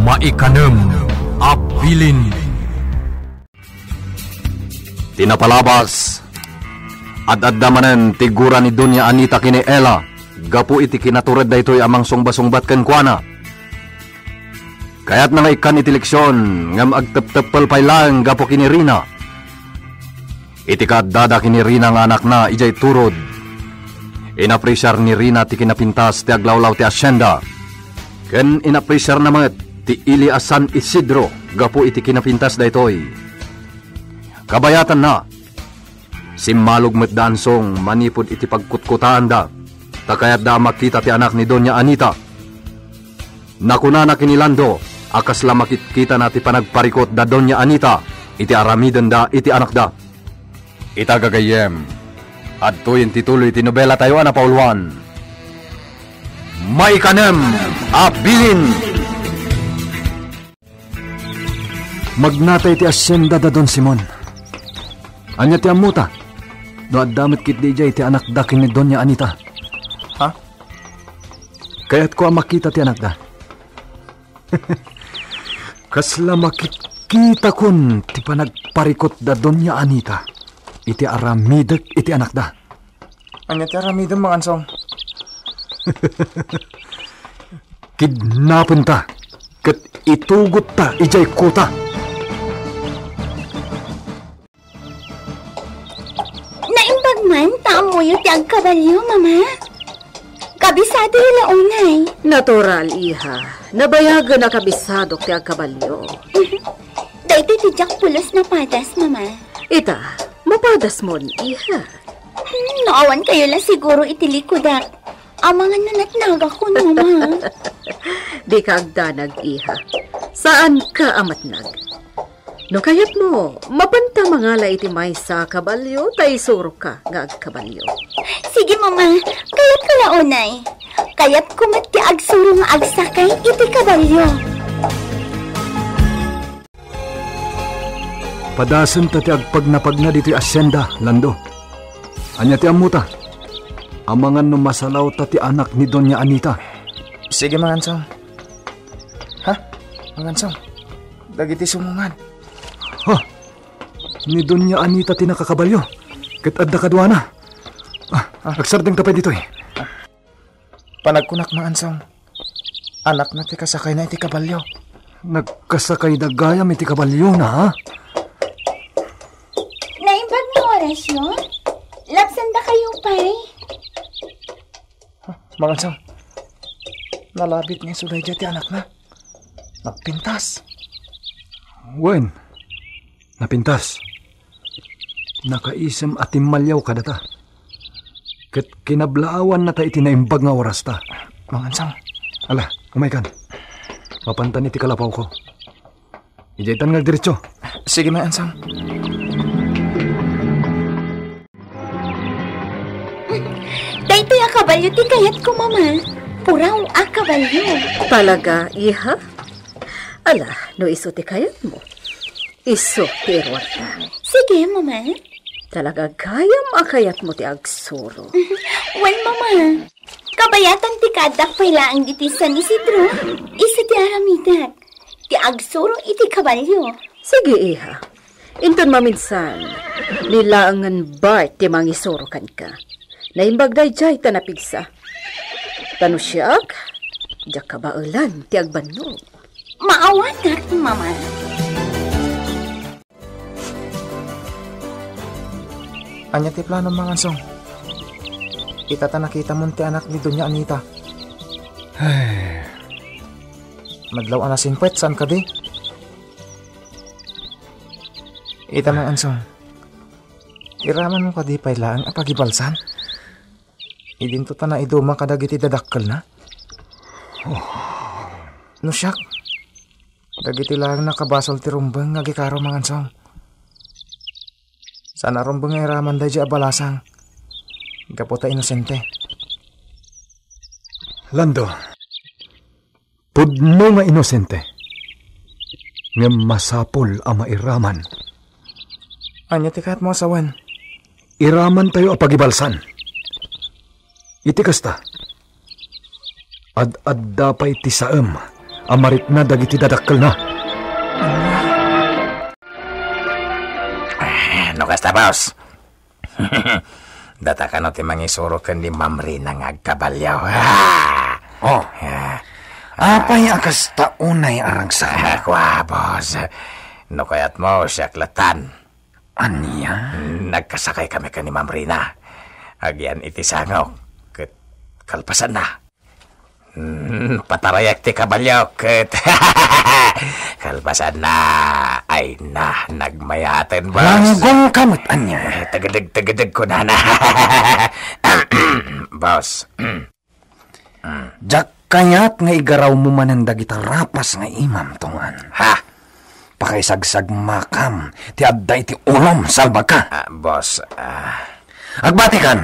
Maikanem Abilin. Tinapalabas ad-adda manen tigura ni Doña Anita kini Ella gapu iti kinatured da ito'y amang sungba-sungbat ken kuana. Kaya't nangaikan iti leksyon ngam agtep-tepel pailang gapu kini Rina. Iti kaddada kini Rina nga anak na ijay turod. Inapresyar ni Rina ti kinapintas ti aglawlaw ti asyenda. Ken inapresyar na mga ti Ili San Isidro gapu iti kinapintas da ito'y. Kabayatan na, simmalog met dansong manipod iti pagkutkutaan da, takayat da makita ti anak ni Doña Anita. Nakunana kinilando, akas la makikita na ti panagparikot da Doña Anita, iti aramiden da iti anak da. Itagagayem, adtoyin tituloy ti nobela tayo na pauluan. Maikanem Abilin. Magnatay ti asyenda da Don Simon. Anya ti amuta. Do addamit kit DJ ti anak da kin ni Doña Anita. Ha? Kaya't ko makita ti anak da. Kasla makikita kun ti panagparikot da Doña Anita. Iti aramidek iti anak da. Anya ti aramidek mga ansong? Kidnapin ta. Kat itugot ta ijay kota. Naimbag man, taamoy ti agkabalyo, mama. Kabisado yung launay. Natural, iha. Nabayagan na kabisado ti agkabalyo. Dahito ti Jack pulos na padas, mama. Ita, mapadas mo ni iha. Naawan kayo lang siguro itilikodak. Amangan nanatnaga ko, mama. Di ka agdanag, iha. Saan ka amatnag? No kayat mo, mapanta mangala iti may sa kabalyo, tay suro ka nga agkabalyo. Sige, mama. Kayat ka launay. Kayat kumati agsuro nga agsakay iti kabalyo. Padasan ta ti agpagnapagna dito asyenda, Lando. Anya ti amuta. Amangan no masalaw ta ti anak ni Doña Anita. Sige mga ansong. Ha? Mga ansong. Dagiti sumungan. Ha? Ni Doña Anita ti nakakabalyo. Ket adda kadwana. Agsardeng tapay dito eh. Panagkunak mga ansong. Anak na ti kasakay na iti kabalyo. Nagkasakay na gayam iti kabalyo na ha? Naimbag na orasyon? Lapsan da kayo, pay? Mga ansong. Nalabit niya sulay dyan ti anak na. Nagpintas. Wen, napintas. Nakaisem at imalyaw ka data. Ket kinablaawan na ta iti naimbag nga oras ta. Mga ansong. Ala, umaykan. Mapantan iti kalapaw ko. Ijaytan nga diretso. Sige mga ansong. Dahito yung kabalyo ti kayat ko, mama. Puraw ang kabalyo. Talaga, iha? Ala, no iso ti kayat mo. Iso ti erwata. Sige, mama. Talaga gayam ang kayat mo ti agsuro. Well, mama. Kabayatan ti kadak pailaang iti San Isidro. Isa ti aramidak. Ti agsuro iti kabalyo. Sige, iha. Inton maminsan, nilaangan Bart ti mangisuro kan ka. Naimbag dayjay ta napigsa. Tano siyak, diyak kabaulan ti agbanno. Maawan ka, mama. Anya ti plano mga ansong. Itata nakita mo ti anak ni Doña Anita. Madlaw na singpet, saan ka di? Ita mga ansong. Iraman mo ka di pailaan apagibalsan? Idinto ta na iduma kadagiti dadakkel na? No siyak. Dagiti lang nakabasol ti rumbeng nga gikaro mga ansong. Sana rumbeng nga iraman da di abalasang. Gaputa inosente. Lando, pudno nga inosente. Nga masapol ang mairaman. Anya ti kat mo asawan? Iraman tayo apagibalsan. Iti kasta. Ad-ad dapay ti saem Amarik na dagiti dadakkel na. No kasta, boss. Data ka no ti mangisuro ken di Mamrina nga agkabalyaw. Oh. Apay akas taunay arang sa Kwa, boss. No kayat mo siya klatan. Aniya? Nagkasakay kami ka ni Mamrina. Agyan iti sangaw. Kalpasan na. Patarayak ti kabalyaw. Kalpasan na. Ay na, nagmayaten, boss. Langgong kamot, anya. Tagadeg ko na na. Boss. Jak kayat nga igaraw mo man ang dagita rapas nga imam tungan. Ha? Pakaisagsag makam, ti adday ti ulom, salbag ka. Boss, Agbati kan.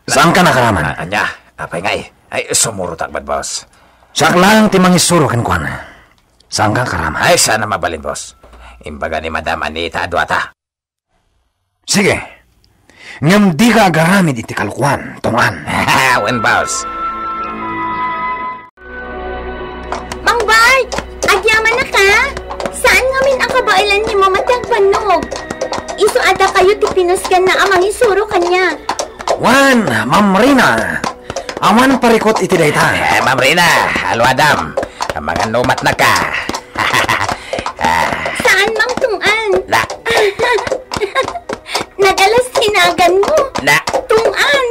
Saan ka nakaraman? Anya, apay nga eh. Ay, sumuro takbad, boss. Siyak lang ti mangisuro kan kuan. Saan ka karaman? Ay, sana mabalin, boss. Imbaga ni Madam Anita Aduata. Sige. Ngam di ka agaramid iti kalkuan, tungan. Wen, boss. Mang Bart, agyaman na ka? Saan ngamin ang kabailan ni mamatang panog? Iso ada kayo ti pinuskan na amang isuro kanya. Wan, Mamrina. Aman parikot iti dayta. Mamrina, alo Adam. Mga numat na ka. Saan mang tungan? Na. Nagalas hinagan mo. Na. Tungan.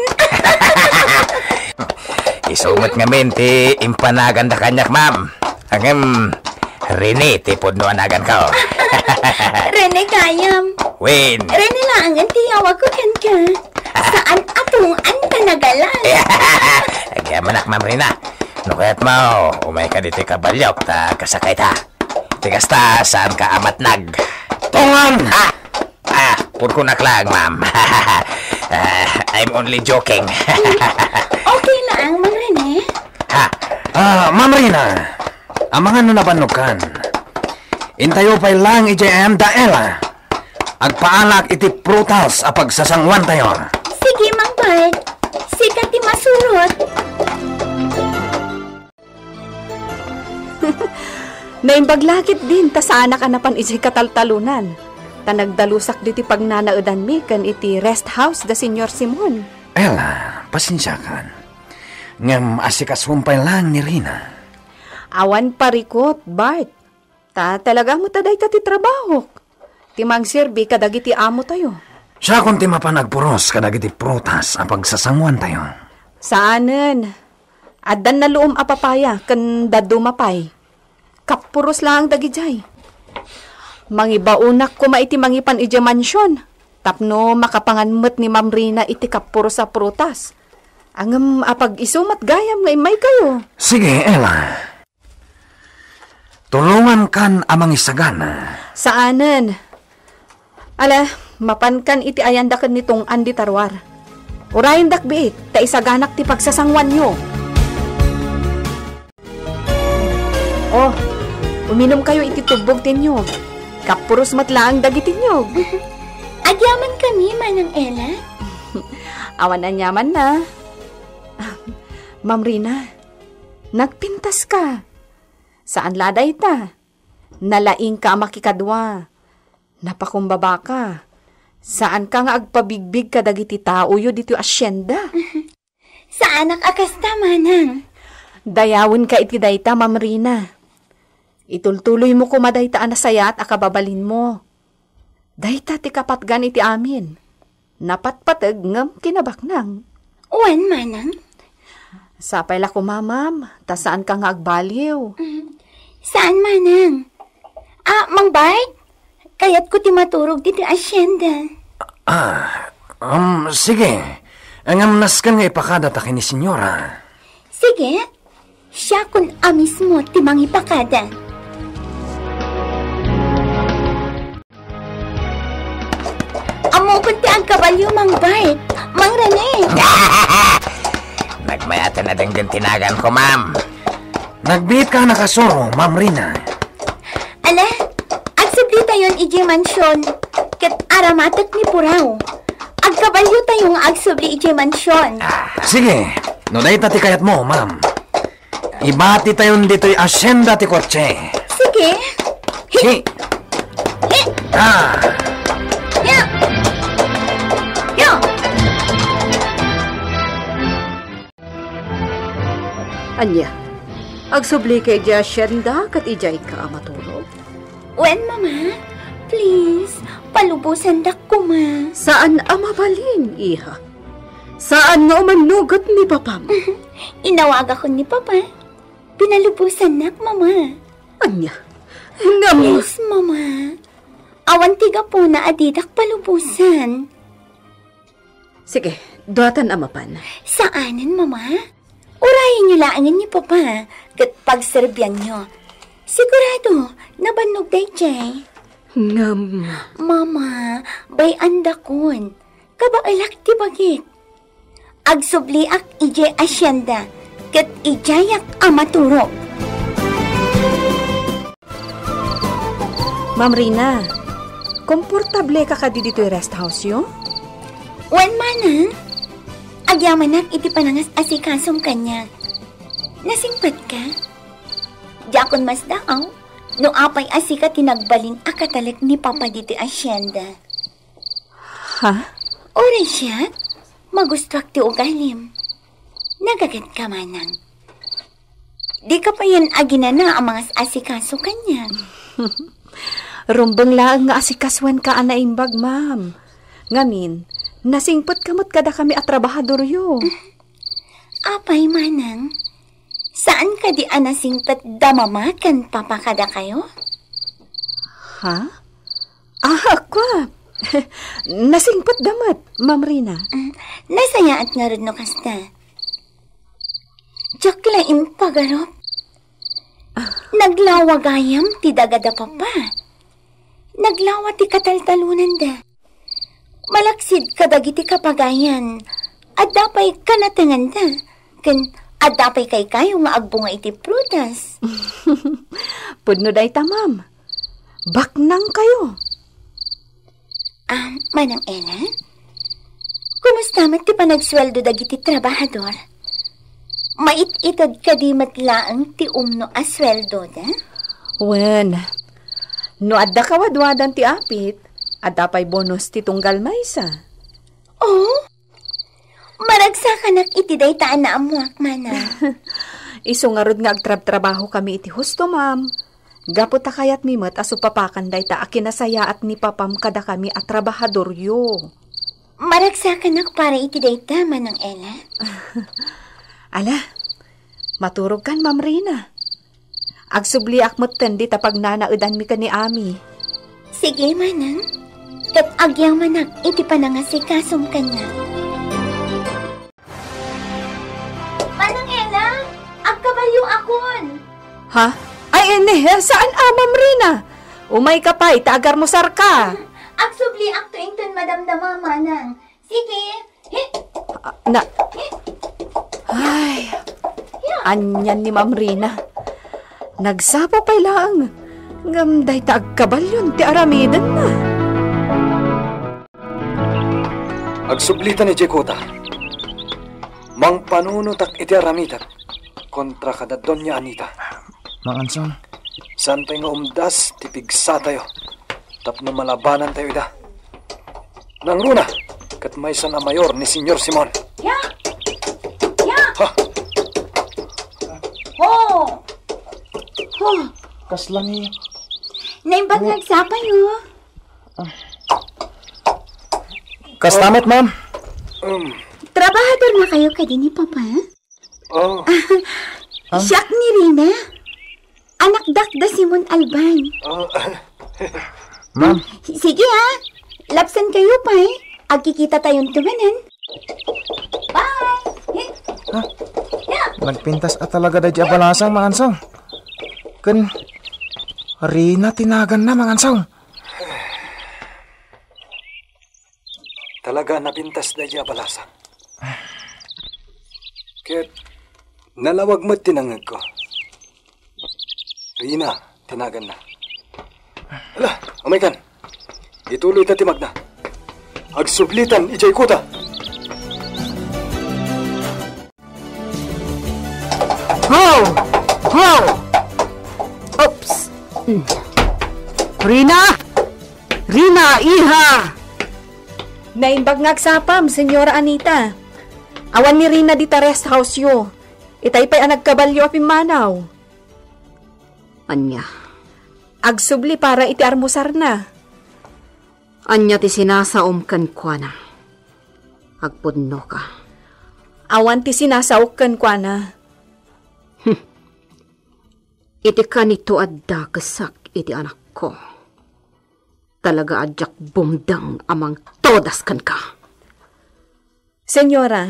Isumot nga ti impanagan da kanyak, ma'am. Angem, Rene, tipod no anagan ka, oh. Rene kayam. Win. Rene lang ang tiyawag ko kan ka. Saan atong anta nagalan? Kaya manak, Ma'am Rina. No kaya't mo, umay ka dito kabalyok, ta kasakay ta. Tigas ta, saan ka amatnag? Tungan! Purkunak lang, ma'am. I'm only joking. Okay lang, Mang Rene. Mamrina. Ang mga nabanukan. Intayo pa'y lang i-JM daela. Agpaalak iti prutas apag sasangwan tayo. Sige, Mang Bart. Sikat ti masurot. Naimbaglakit din ta sa anak anapan iti kataltalunan. Ta nagdalusak diti pagnanaudan mi kan iti rest house da Senyor Simon. Ella, pasensyakan. Ngam asikas humpay lang ni Rina. Awan parikot, Bart. Ta talaga mo taday ta ti trabaho. Ti magsirbi kadagiti amo tayo. Siya kung ti mapanagpuros kadagiti prutas apag sasangwan tayo. Saanen? Addan na luom apapaya kan dadu mapay. Kapuros lang dagijay. Mangibaunak ko maiti mangipan iti mansyon. Tapno makapanganmet ni Ma'am Rina iti kapuros sa prutas. Angam apag isumat gayam nga imay kayo. Sige, Ella. Tulungan kan amang isagana. Saanen? Ala, mapankan iti ayandakan nitong andi tarwar. Urayin dakbiit, ta isaganak ti pagsasangwan nyo. Oh, uminom kayo iti tubog tinyog. Kapuros matlaang dagiti nyog. Agyaman kami, Manang Ella. Awan na nyaman na. Ma'am Rina, nagpintas ka. Saan laday ta? Nalaing ka makikadwa. Napakumbaba ka. Saan ka nga agpabigbig ka dagiti tao yo dito asyenda? Sa anak akasta, Manang. Dayawin ka iti dayta, Ma'am Rina. Itultuloy mo kumadayta anasaya at akababalin mo. Dayta ti kapatgan iti amin. Napatpatag ngam kinabaknang. Uwan, Manang. Sapay la ko, mamam. Ta saan ka nga agbaliw? Saan, Manang? Mang Bart? Kaya't ko ti maturog dito asyenda. Sige. Ang naskan nga ipakada ta kini senyora. Sige. Siya kun amis mo ti mangipakada. Amo kun ti ang kabalyo, Mang Bart. Mang Rene. Nagmayatan na dang tinagan ko, ma'am. Nagbiit ka nakasoro, Ma'am Rina. Ala, agsabli tayon iji mansyon. Ket aramatak ni Puraw. Agkabalyo tayong agsabli iji mansyon. Sige, no day tati kayat mo, ma'am. Ibati tayon dito'y asyenda ti kotse. Sige. Si. Ah. Ya. Ya. Anya, agsubli kay di asyenda kat ijay ka matulog. Wen, Mama. Please, palubusan dak ko, ma. Saan amabalin, iha? Saan nga umanugot ni papam? Inawag ako ni Papa. Pinalubusan nak, Mama. Anya, ngam... Please, Mama. Awan tiga po na adidak palubusan. Sige, duatan amapan. Saanan, Mama? Urahin niyo laangan ni Papa. Kat pagserbyan niyo. Sigurado, nabanog day, Jay. Ngam... Mama, bay andakon. Kabailak ti bagit. Agsubliak ije asyenda. Kat ijayak amaturo. Ma'am Rina, komportable ka di dito'y rest house yo? Wan manang. Agyamanak iti panangas asikasom kanya. Nasingpat ka? Diakon mas daaw. No apay asika tinagbalin akatalik ni Papa dito asyenda. Ha? Ore siya, magustuak ti ugalim. Nagagat ka manang. Di ka pa yan aginana ang mga asikaso kanya. Rumbang laang nga asikaswan ka anaimbag, ma'am. Ngamin, nasingpot kamot kada kami at trabahador yo. Apay manang, saan ka di anasingpat damamakan papakada kayo? Ha? Ako. Nasingpot damat, Ma'am Rina. Nasaya at nga rin no kasta. Diyak laing pagarop. Naglawagayam ti dagada papa. Naglawa ti kataltalunan da. Malaksid kadagiti kapagayan. At dapay kanatangan da. At dapay kay kayo nga agbunga iti prutas. Pudno day tamam. Baknang kayo. Manang Ella? Kumusta mat ti panagsweldo dagiti trabahador? Mait-itod ka di matlaang ti umno asweldo da? Wen, no adda kawadwadan ti apit, adda pa'y bonus ti tunggal maysa. Oh? Maragsakan iti day taan na amuak, mana. Isungarod nga agtrab-trabaho kami iti husto, ma'am. Gapot ta kayat mimot aso papakan day ta akinasaya at ni papam kada kami at trabahador yo. Maragsakan para iti day ta, manang Ella. Ala, maturog kan, Ma'am Rina. Agsubli akmot tendi tapag nanaudan mi ka ni Ami. Sige, manang. Kat agyang manak iti panangasikasom kanya. Manang Ella, agkabalyo akon. Ha? Ay, ene, saan Ma'am Rina? Umay ka pa, itagar mo sarka. Agsubli ak tuington madamdama, manang. Sige. Ay, anyan ni Ma'am Rina. Nagsapo pa lang. Ngamday ta agkabalyon ti aramidan na. Agsublitan ni Jekota. Mang panunutak iti aramitan kontra kada Doña Anita. Mang Anson. San tayo nga umdas, tipigsa tayo. Tapno malabanan tayo ida. Nang runa, kat may sana mayor ni Senyor Simon. Ya! Ya! Ha? Ho! Ho! Kasla ni... Naimbag nagsapay, ho. Kastamat, ma'am. Trabahador na kayo kadi ni Papa? Oh. Siyak ni Rina. Anak dakda Simon Alban. Ma'am. Sige ha. Lapsan kayo pa eh. Agkikita tayong tumanan. Bye! Nagpintas at talaga day abalasang, Mang Ansong. Kan... Rina tinagan na, Mang Ansong. Talaga napintas na iya balasang. Kaya nalawag mo tinangag ko. Rina, tinagan na. Ala, umaykan. Ituloy ta timag na. Agsublitan, ijay kuta. Ho! Rina! Rina, iha! Naimbag ngagsapam, Senyora Anita. Awan ni Rina di ta rest house yo. Itay pa'y anagkabalyo apim manaw. Anya, agsubli para iti armusar na. Anya ti sinasaom kan kwa na. Agpudno ka. Awan ti sinasaok kan kwa na. Iti kanito adda kasak iti anak ko. Talaga adyak bumdang amang todas kan ka. Senyora,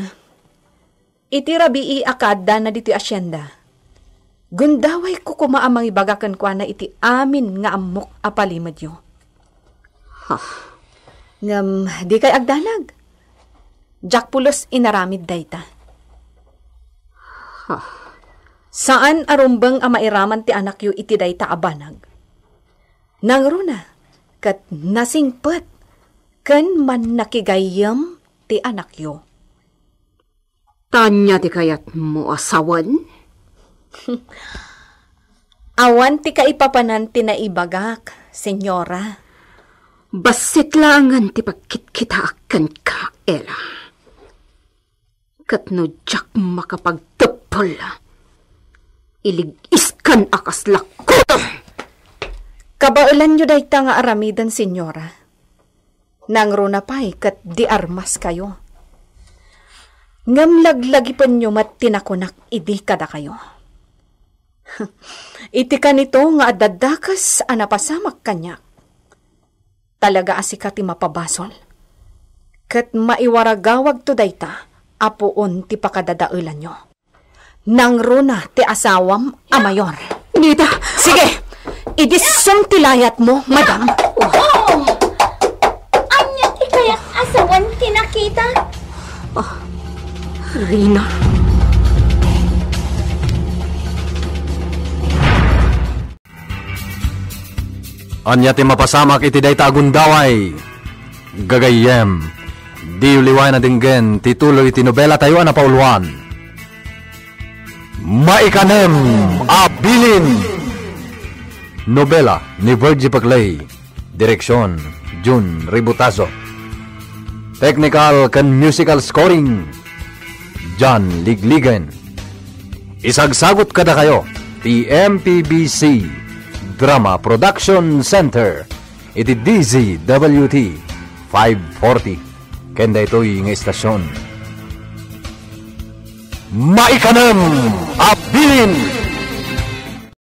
iti rabii akada na dito asyenda. Gundaway ko kumaamang ibagakan kwa na iti amin nga amok apalimad yo. Ngam, di kay agdanag. Jak pulos inaramid dayta. Saan arumbang amairaman ti anak yu iti dayta abanag? Nangruna, kat nasingpet, kan man nakigayam ti anak yu. Tanya ti kayat mo asawan? Awan ti kaipapanan ti naibagak, Senyora. Basit langan ti pagkitkitaakan ka, Ella. Katno jak makapagtapol. Iligis kan akas lakoto. Kabaulan nyo day nga aramidan, Senyora. Nangro na pa'y kat di armas kayo. Ngam laglagipon nyo mat tinakunak idi kada kayo. Iti ka nito nga adadakas anapasamak kanya. Talaga asika ti mapabasol. Kat maiwaragawag to dayta, apuon ti pakadadaulan nyo. Nangro na ti asawam amayor. Nita! Sige! Idisum ti layat mo, madam. Anya ti kaya asawan tinakita? Rina. Anya ti mapasamak iti dayta agundaway. Gagayem. Di uliway na dinggen tituloy iti nobela tayo na pauluan. Maikanem Abilin. Nobela ni Virgie Paclay. Direksyon Jun Ributazo. Technical kan musical scoring John Ligligan. Isagsagot kada kayo PMPBC Drama Production Center. Iti DZWT 540. Kenda ito'y nga istasyon. Maikanem Abilin.